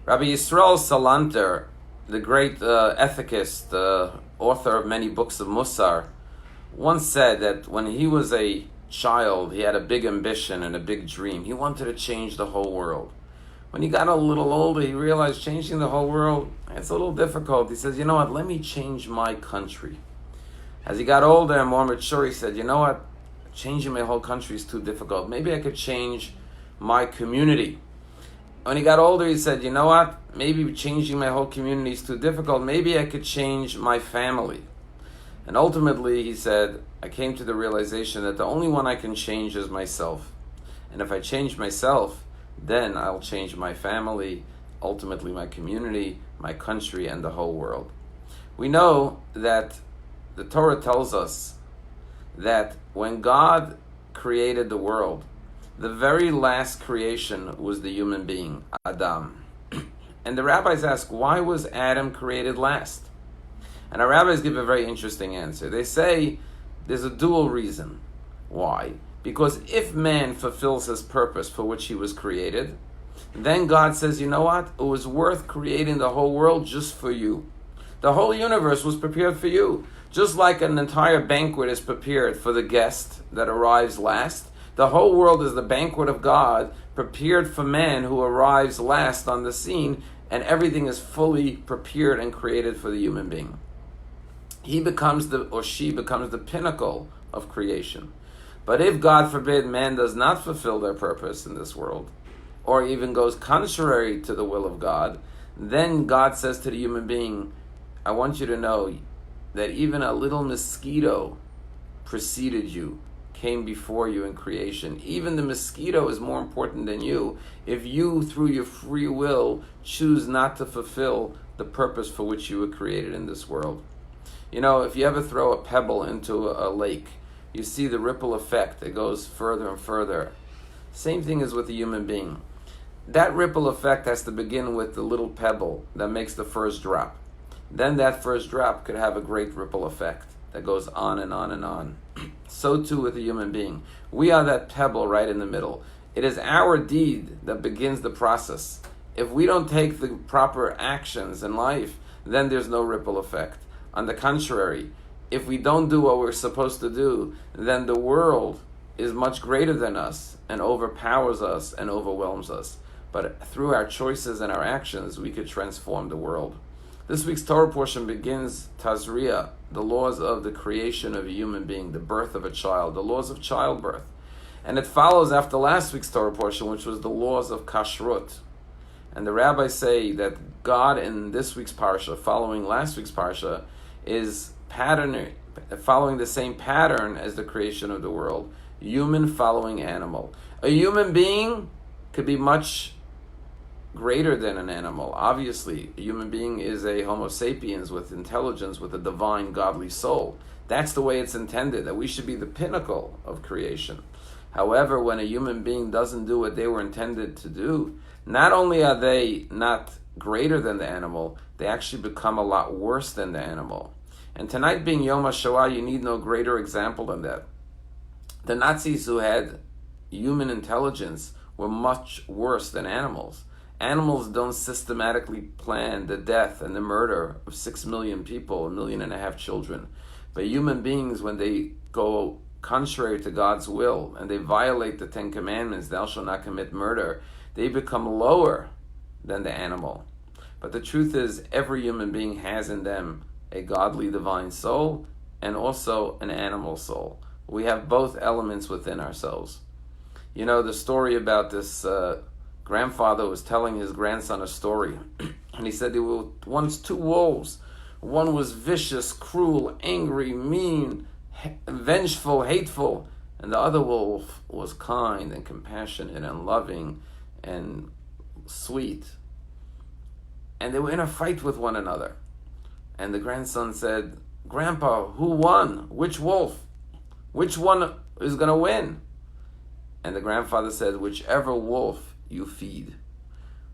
Rabbi Yisrael Salanter, the great ethicist, author of many books of Musar, once said that when he was a child, he had a big ambition and a big dream. He wanted to change the whole world. When he got a little older, he realized changing the whole world, it's a little difficult. He says, you know what, let me change my country. As he got older and more mature, he said, you know what, changing my whole country is too difficult. Maybe I could change my community. When he got older, he said, you know what, maybe changing my whole community is too difficult. Maybe I could change my family. And ultimately, he said, I came to the realization that the only one I can change is myself. And if I change myself, then I'll change my family, ultimately my community, my country, and the whole world. We know that the Torah tells us that when God created the world, the very last creation was the human being, Adam. And the rabbis ask, why was Adam created last? And our rabbis give a very interesting answer. They say there's a dual reason. Why? Because if man fulfills his purpose for which he was created, then God says, you know what? It was worth creating the whole world just for you. The whole universe was prepared for you. Just like an entire banquet is prepared for the guest that arrives last, the whole world is the banquet of God prepared for man who arrives last on the scene, and everything is fully prepared and created for the human being. He becomes she becomes the pinnacle of creation. But if, God forbid, man does not fulfill their purpose in this world, or even goes contrary to the will of God, then God says to the human being, I want you to know that even a little mosquito preceded you, came before you in creation. Even the mosquito is more important than you if you, through your free will, choose not to fulfill the purpose for which you were created in this world. You know, if you ever throw a pebble into a lake, you see the ripple effect. It goes further and further. Same thing is with the human being. That ripple effect has to begin with the little pebble that makes the first drop. Then that first drop could have a great ripple effect that goes on and on and on. So too with the human being. We are that pebble right in the middle. It is our deed that begins the process. If we don't take the proper actions in life, then there's no ripple effect. On the contrary, if we don't do what we're supposed to do, then the world is much greater than us and overpowers us and overwhelms us. But through our choices and our actions, we could transform the world. This week's Torah portion begins Tazria, the laws of the creation of a human being, the birth of a child, the laws of childbirth. And it follows after last week's Torah portion, which was the laws of kashrut. And the rabbis say that God in this week's parsha, following last week's parsha, is following the same pattern as the creation of the world. Human following animal. A human being could be much greater than an animal. Obviously, a human being is a Homo sapiens with intelligence, with a divine, godly soul. That's the way it's intended, that we should be the pinnacle of creation. However, when a human being doesn't do what they were intended to do, not only are they not greater than the animal, they actually become a lot worse than the animal. And tonight being Yom HaShoah, you need no greater example than that. The Nazis who had human intelligence were much worse than animals. Animals don't systematically plan the death and the murder of 6 million people, 1.5 million children. But human beings, when they go contrary to God's will and they violate the 10 Commandments, thou shalt not commit murder, they become lower than the animal. But the truth is, every human being has in them a godly divine soul and also an animal soul. We have both elements within ourselves. You know, the story about this grandfather was telling his grandson a story. And he said there were once 2 wolves. One was vicious, cruel, angry, mean, vengeful, hateful. And the other wolf was kind and compassionate and loving and sweet. And they were in a fight with one another. And the grandson said, Grandpa, who won? Which wolf? Which one is going to win? And the grandfather said, whichever wolf you feed.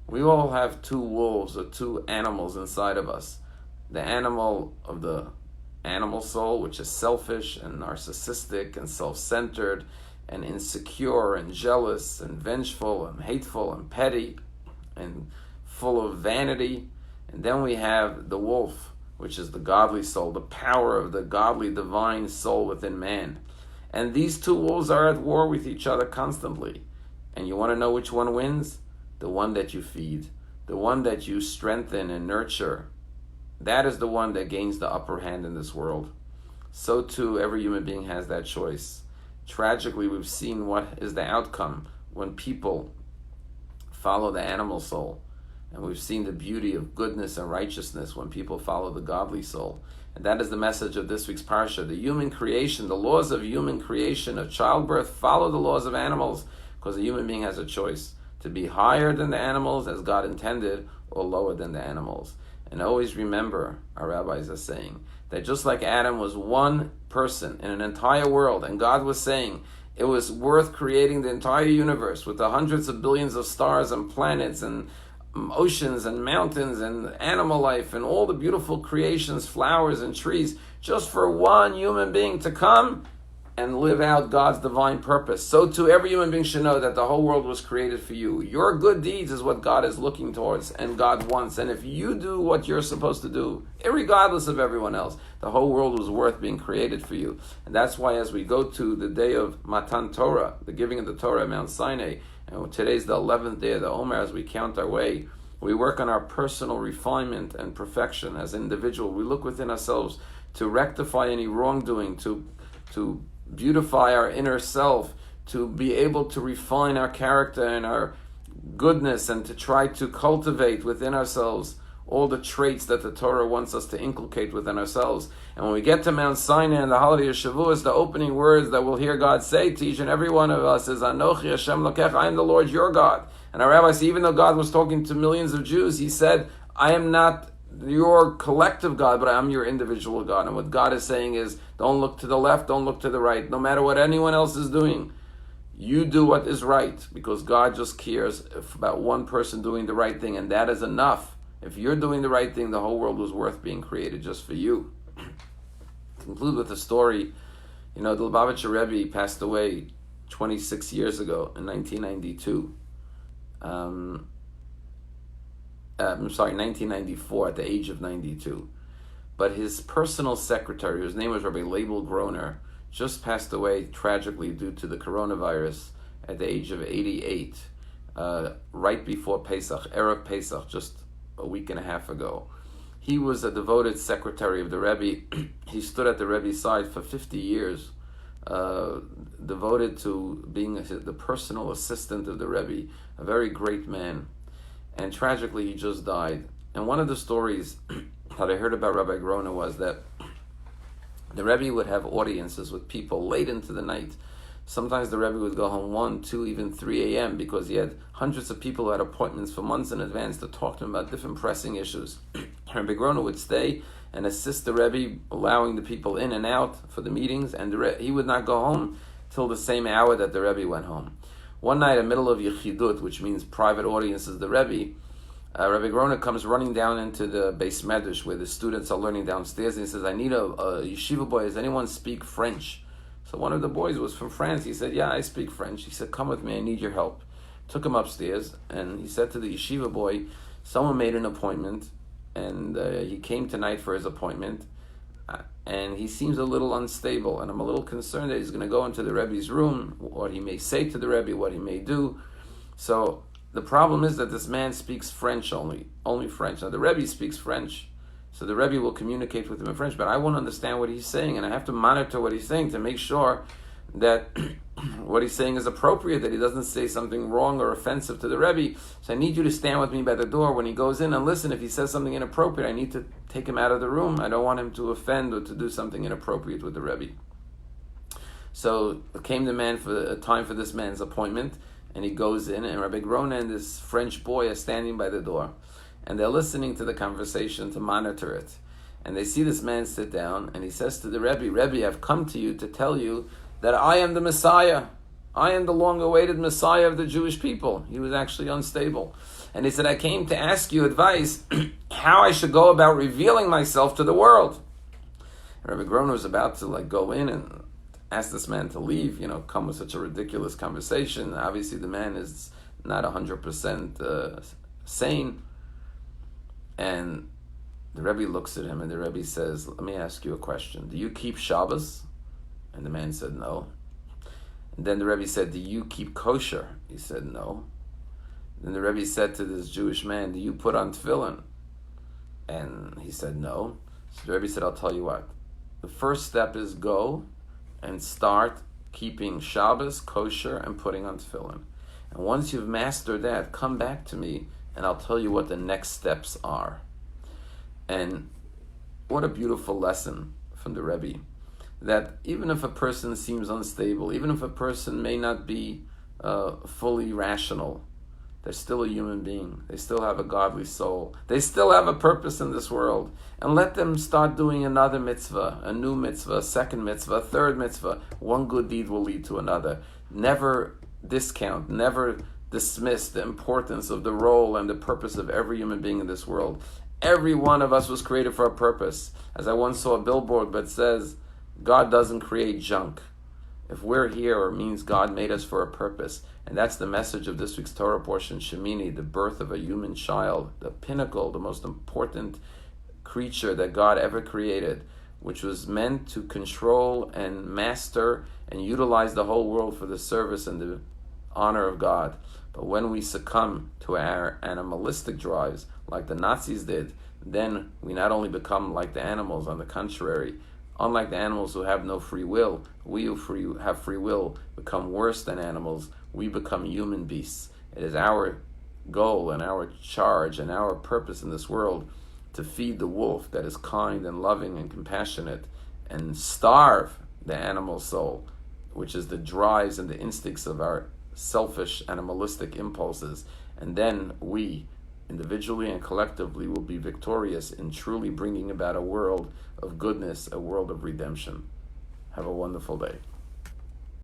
We all have 2 wolves or 2 animals inside of us. The animal of the animal soul, which is selfish and narcissistic and self-centered and insecure and jealous and vengeful and hateful and petty and full of vanity. And then we have the wolf, which is the godly soul, the power of the godly divine soul within man. And these two wolves are at war with each other constantly. And you want to know which one wins? The one that you feed, the one that you strengthen and nurture. That is the one that gains the upper hand in this world. So too, every human being has that choice. Tragically, we've seen what is the outcome when people follow the animal soul. And we've seen the beauty of goodness and righteousness when people follow the godly soul. And that is the message of this week's parsha. The human creation, the laws of human creation, of childbirth, follow the laws of animals, because the human being has a choice to be higher than the animals as God intended, or lower than the animals. And always remember, our rabbis are saying, that just like Adam was one person in an entire world, and God was saying it was worth creating the entire universe with the hundreds of billions of stars and planets and oceans and mountains and animal life and all the beautiful creations, flowers and trees, just for one human being to come and live out God's divine purpose. So too, every human being should know that the whole world was created for you. Your good deeds is what God is looking towards and God wants. And if you do what you're supposed to do, regardless of everyone else, the whole world was worth being created for you. And that's why as we go to the day of Matan Torah, the giving of the Torah at Mount Sinai, and today's the 11th day of the Omer, as we count our way, we work on our personal refinement and perfection as an individual. We look within ourselves to rectify any wrongdoing, to beautify our inner self, to be able to refine our character and our goodness, and to try to cultivate within ourselves all the traits that the Torah wants us to inculcate within ourselves. And when we get to Mount Sinai and the holiday of Shavuos, the opening words that we'll hear God say to each and every one of us is, Anochi Hashem Lokecha, I am the Lord your God. And our rabbis, even though God was talking to millions of Jews, he said, I am not your collective God, but I am your individual God. And what God is saying is, don't look to the left, don't look to the right. No matter what anyone else is doing, you do what is right, because God just cares about one person doing the right thing, and that is enough. If you're doing the right thing, the whole world was worth being created just for you. To conclude with a story, the Lubavitcher Rebbe passed away 26 years ago in 1992. 1994, at the age of 92. But his personal secretary, whose name was Rabbi Label Groner, just passed away tragically due to the coronavirus at the age of 88, right before Pesach, Erev Pesach, just a week and a half ago. He was a devoted secretary of the Rebbe. He stood at the Rebbe's side for 50 years, devoted to being the personal assistant of the Rebbe, a very great man. And tragically, he just died. And one of the stories that I heard about Rabbi Groner was that the Rebbe would have audiences with people late into the night. Sometimes the Rebbe would go home 1, 2, even 3 a.m. because he had hundreds of people who had appointments for months in advance to talk to him about different pressing issues. Rabbi Groner would stay and assist the Rebbe, allowing the people in and out for the meetings, and he would not go home till the same hour that the Rebbe went home. One night, in the middle of Yechidut, which means private audiences, the Rebbe, Rabbi Groner comes running down into the Beis Medrash where the students are learning downstairs, and he says, I need a yeshiva boy. Does anyone speak French? So one of the boys was from France. He said, yeah, I speak French. He said, come with me, I need your help. Took him upstairs, and he said to the yeshiva boy, someone made an appointment, and he came tonight for his appointment, and he seems a little unstable, and I'm a little concerned that he's going to go into the Rebbe's room, what he may say to the Rebbe, what he may do. So the problem is that this man speaks French only French. Now the Rebbe speaks French, so the Rebbe will communicate with him in French, but I won't understand what he's saying, and I have to monitor what he's saying to make sure that what he's saying is appropriate, that he doesn't say something wrong or offensive to the Rebbe. So I need you to stand with me by the door when he goes in and listen. If he says something inappropriate, I need to take him out of the room. I don't want him to offend or to do something inappropriate with the Rebbe. So it came the time for this man's appointment, and he goes in, and Rabbi Groner and this French boy are standing by the door, and they're listening to the conversation to monitor it. And they see this man sit down, and he says to the Rebbe, I've come to you to tell you that I am the Messiah. I am the long-awaited Messiah of the Jewish people. He was actually unstable. And he said, I came to ask you advice how I should go about revealing myself to the world. And Rabbi Groner was about to go in and ask this man to leave, come with such a ridiculous conversation. Obviously the man is not 100% sane. And the Rebbe looks at him, and the Rebbe says, let me ask you a question. Do you keep Shabbos? And the man said, no. And then the Rebbe said, do you keep kosher? He said, no. Then the Rebbe said to this Jewish man, do you put on tefillin? And he said, no. So the Rebbe said, I'll tell you what. The first step is go and start keeping Shabbos, kosher, and putting on tefillin. And once you've mastered that, come back to me, and I'll tell you what the next steps are. And what a beautiful lesson from the Rebbe, that even if a person seems unstable, even if a person may not be fully rational, they're still a human being. They still have a godly soul. They still have a purpose in this world. And let them start doing another mitzvah, a new mitzvah, a second mitzvah, a third mitzvah. One good deed will lead to another. Never discount, never dismiss the importance of the role and the purpose of every human being in this world. Every one of us was created for a purpose. As I once saw a billboard that says, God doesn't create junk. If we're here, it means God made us for a purpose. And that's the message of this week's Torah portion, Shemini, the birth of a human child, the pinnacle, the most important creature that God ever created, which was meant to control and master and utilize the whole world for the service and the honor of God. But when we succumb to our animalistic drives, like the Nazis did, then we not only become like the animals, on the contrary, unlike the animals who have no free will, we who have free will become worse than animals. We become human beasts. It is our goal and our charge and our purpose in this world to feed the wolf that is kind and loving and compassionate, and starve the animal soul, which is the drives and the instincts of our selfish animalistic impulses. And then we, individually and collectively, will be victorious in truly bringing about a world of goodness, a world of redemption. Have a wonderful day.